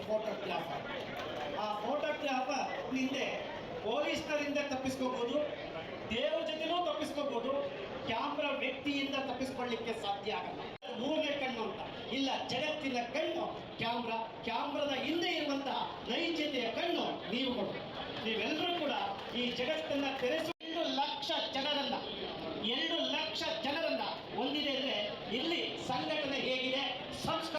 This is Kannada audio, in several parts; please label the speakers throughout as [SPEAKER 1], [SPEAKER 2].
[SPEAKER 1] ಫೋಟೋಗ್ರಾಫರ್. ಆ ಫೋಟೋಗ್ರಾಫರ್ ಹಿಂದೆ ಪೊಲೀಸ್ನರಿಂದ ತಪ್ಪಿಸ್ಕೋಬಹುದು, ದೇವ್ರ ಜೊತೆನೂ ತಪ್ಪಿಸ್ಕೋಬಹುದು, ಕ್ಯಾಮ್ರಾ ವ್ಯಕ್ತಿಯಿಂದ ತಪ್ಪಿಸ್ಕೊಳ್ಳಿಕ್ಕೆ ಸಾಧ್ಯ ಆಗಲ್ಲ. ಮೂರನೇ ಕಣ್ಣು ಅಂತ ಇಲ್ಲ, ಜಗತ್ತಿನ ಕಣ್ಣು ಕ್ಯಾಮ್ರಾ. ಕ್ಯಾಮ್ರಾದ ಹಿಂದೆ ಇರುವಂತಹ ನೈಜತೆಯ ಕಣ್ಣು ನೀವುಗಳು. ನೀವೆಲ್ಲರೂ ಕೂಡ ಈ ಜಗತ್ತನ್ನ ತೆರೆಸು. 2 ಲಕ್ಷ ಜನರನ್ನ ಹೊಂದಿದೆ ಅಂದ್ರೆ ಇಲ್ಲಿ ಸಂಘಟನೆ ಹೇಗಿದೆ, ಸಂಸ್ಕಾರ.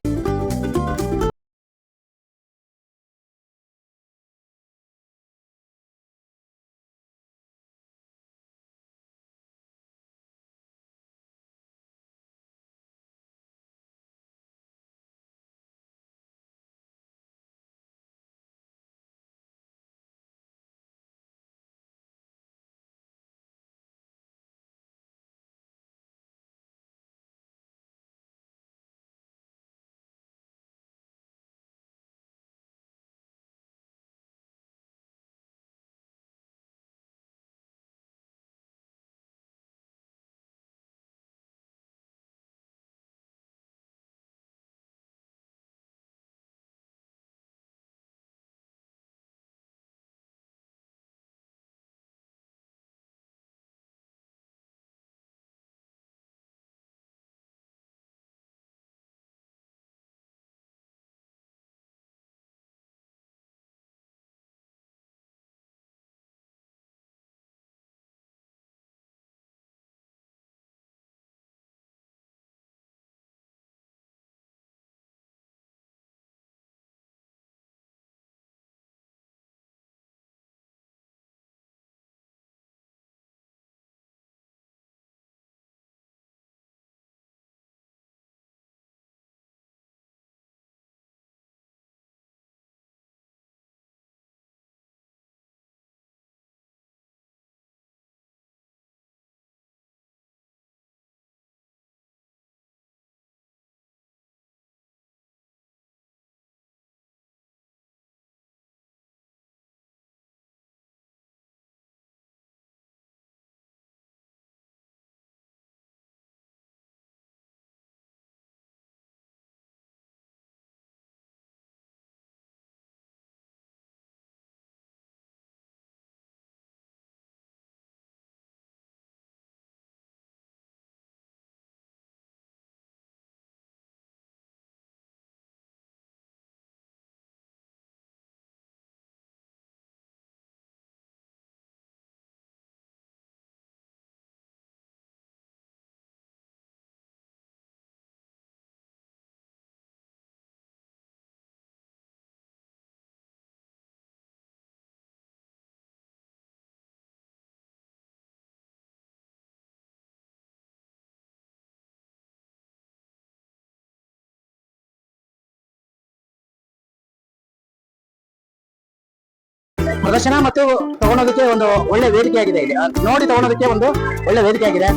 [SPEAKER 2] ಪ್ರದರ್ಶನ ಮತ್ತು ತಗೊಳೋದಕ್ಕೆ ಒಂದು ಒಳ್ಳೆ ವೇದಿಕೆ ಆಗಿದೆ. ಇಲ್ಲಿ ನೋಡಿ ತಗೊಳೋದಕ್ಕೆ ಒಂದು ಒಳ್ಳೆ ವೇದಿಕೆ ಆಗಿದೆ.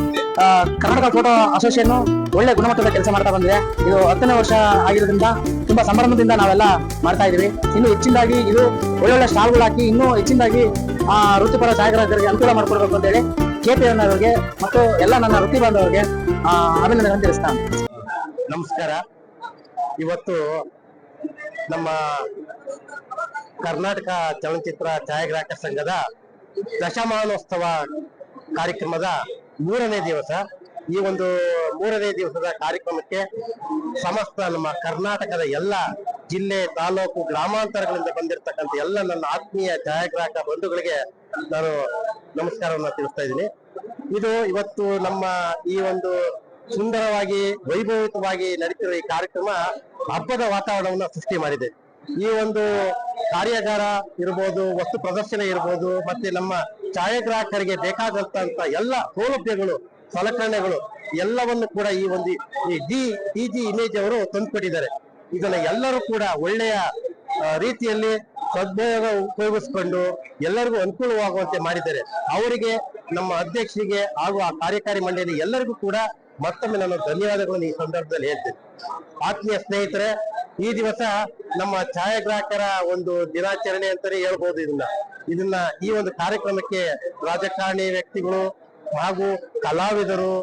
[SPEAKER 2] ಕರ್ನಾಟಕ ಫೋಟೋ ಅಸೋಸಿಯೇಷನ್ ಒಳ್ಳೆ ಗುಣಮಟ್ಟದ ಕೆಲಸ ಮಾಡ್ತಾ ಬಂದಿದೆ. ಇದು 10ನೇ ವರ್ಷ ಆಗಿರೋದ್ರಿಂದ ತುಂಬಾ ಸಂಭ್ರಮದಿಂದ ನಾವೆಲ್ಲ ಮಾಡ್ತಾ ಇದೀವಿ. ಇನ್ನು ಹೆಚ್ಚಿನದಾಗಿ ಇದು ಒಳ್ಳೊಳ್ಳೆ ಸ್ಟಾಲ್ಗಳು ಹಾಕಿ ಇನ್ನೂ ಹೆಚ್ಚಿನದಾಗಿ ವೃತ್ತಿಪರ ಛಾಯಾಗ್ರಾಹಕರಿಗೆ ಅನುಕೂಲ ಮಾಡಿಕೊಡ್ಬೇಕು ಅಂತ ಹೇಳಿ KP ಅವರಿಗೆ ಮತ್ತು ಎಲ್ಲ ನನ್ನ ವೃತ್ತಿ ಬಾಂಧವರಿಗೆ ಅಭಿನಂದನೆ ತಿಳಿಸ್ತಾನೆ.
[SPEAKER 3] ನಮಸ್ಕಾರ. ಇವತ್ತು ನಮ್ಮ ಕರ್ನಾಟಕ ಚಲನಚಿತ್ರ ಛಾಯಾಗ್ರಾಹಕ ಸಂಘದ ದಶಮಾನೋತ್ಸವ ಕಾರ್ಯಕ್ರಮದ 3ನೇ ದಿವಸ. ಈ ಒಂದು 3ನೇ ದಿವಸದ ಕಾರ್ಯಕ್ರಮಕ್ಕೆ ಸಮಸ್ತ ನಮ್ಮ ಕರ್ನಾಟಕದ ಎಲ್ಲ ಜಿಲ್ಲೆ, ತಾಲೂಕು, ಗ್ರಾಮಾಂತರಗಳಿಂದ ಬಂದಿರತಕ್ಕಂಥ ಎಲ್ಲ ನನ್ನ ಆತ್ಮೀಯ ಛಾಯಾಗ್ರಾಹಕ ಬಂಧುಗಳಿಗೆ ನಾನು ನಮಸ್ಕಾರವನ್ನು ತಿಳಿಸ್ತಾ ಇದ್ದೀನಿ. ಇದು ಇವತ್ತು ನಮ್ಮ ಈ ಒಂದು ಸುಂದರವಾಗಿ ವೈಭವಿತವಾಗಿ ನಡೀತಿರುವ ಈ ಕಾರ್ಯಕ್ರಮ ಹಬ್ಬದ ವಾತಾವರಣವನ್ನು ಸೃಷ್ಟಿ ಮಾಡಿದೆ. ಈ ಒಂದು ಕಾರ್ಯಾಗಾರ ಇರ್ಬೋದು, ವಸ್ತು ಪ್ರದರ್ಶನ ಇರ್ಬೋದು, ಮತ್ತೆ ನಮ್ಮ ಛಾಯಾಗ್ರಾಹಕರಿಗೆ ಬೇಕಾದಂತ ಎಲ್ಲ ಸೌಲಭ್ಯಗಳು, ಸಲಕರಣೆಗಳು ಎಲ್ಲವನ್ನು ಕೂಡ ಈ ಒಂದು DG ಇಮೇಜ್ ಅವರು ತಂದುಕೊಟ್ಟಿದ್ದಾರೆ. ಇದನ್ನ ಎಲ್ಲರೂ ಕೂಡ ಒಳ್ಳೆಯ ರೀತಿಯಲ್ಲಿ ಉಪಯೋಗಿಸ್ಕೊಂಡು ಎಲ್ಲರಿಗೂ ಅನುಕೂಲವಾಗುವಂತೆ ಮಾಡಿದ್ದಾರೆ. ಅವರಿಗೆ, ನಮ್ಮ ಅಧ್ಯಕ್ಷರಿಗೆ ಹಾಗೂ ಆ ಕಾರ್ಯಕಾರಿ ಮಂಡಳಿ ಎಲ್ಲರಿಗೂ ಕೂಡ ಮತ್ತೊಮ್ಮೆ ನಾನು ಧನ್ಯವಾದಗಳನ್ನು ಈ ಸಂದರ್ಭದಲ್ಲಿ ಹೇಳ್ತೇನೆ. ಆತ್ಮೀಯ ಸ್ನೇಹಿತರೆ, ಈ ದಿವಸ ನಮ್ಮ ಛಾಯಾಗ್ರಾಹಕರ ಒಂದು ದಿನಾಚರಣೆ ಅಂತಾನೆ ಹೇಳ್ಬೋದು. ಇದನ್ನ ಈ ಒಂದು ಕಾರ್ಯಕ್ರಮಕ್ಕೆ ರಾಜಕಾರಣಿ ವ್ಯಕ್ತಿಗಳು ಹಾಗೂ ಕಲಾವಿದರು,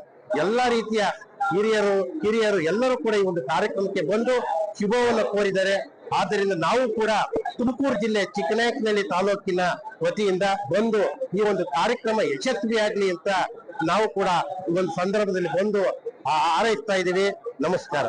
[SPEAKER 3] ಎಲ್ಲಾ ರೀತಿಯ ಹಿರಿಯರು ಕಿರಿಯರು ಎಲ್ಲರೂ ಕೂಡ ಈ ಒಂದು ಕಾರ್ಯಕ್ರಮಕ್ಕೆ ಬಂದು ಶುಭವನ್ನು ಕೋರಿದ್ದಾರೆ. ಆದ್ದರಿಂದ ನಾವು ಕೂಡ ತುಮಕೂರು ಜಿಲ್ಲೆ ಚಿಕ್ಕನಾಯಕನಹಳ್ಳಿ ತಾಲೂಕಿನ ವತಿಯಿಂದ ಬಂದು ಈ ಒಂದು ಕಾರ್ಯಕ್ರಮ ಯಶಸ್ವಿಯಾಗ್ಲಿ ಅಂತ ನಾವು ಕೂಡ ಈ ಒಂದು ಸಂದರ್ಭದಲ್ಲಿ ಬಂದು ಹಾರೈಸ್ತಾ ಇದ್ದೀವಿ. ನಮಸ್ಕಾರ.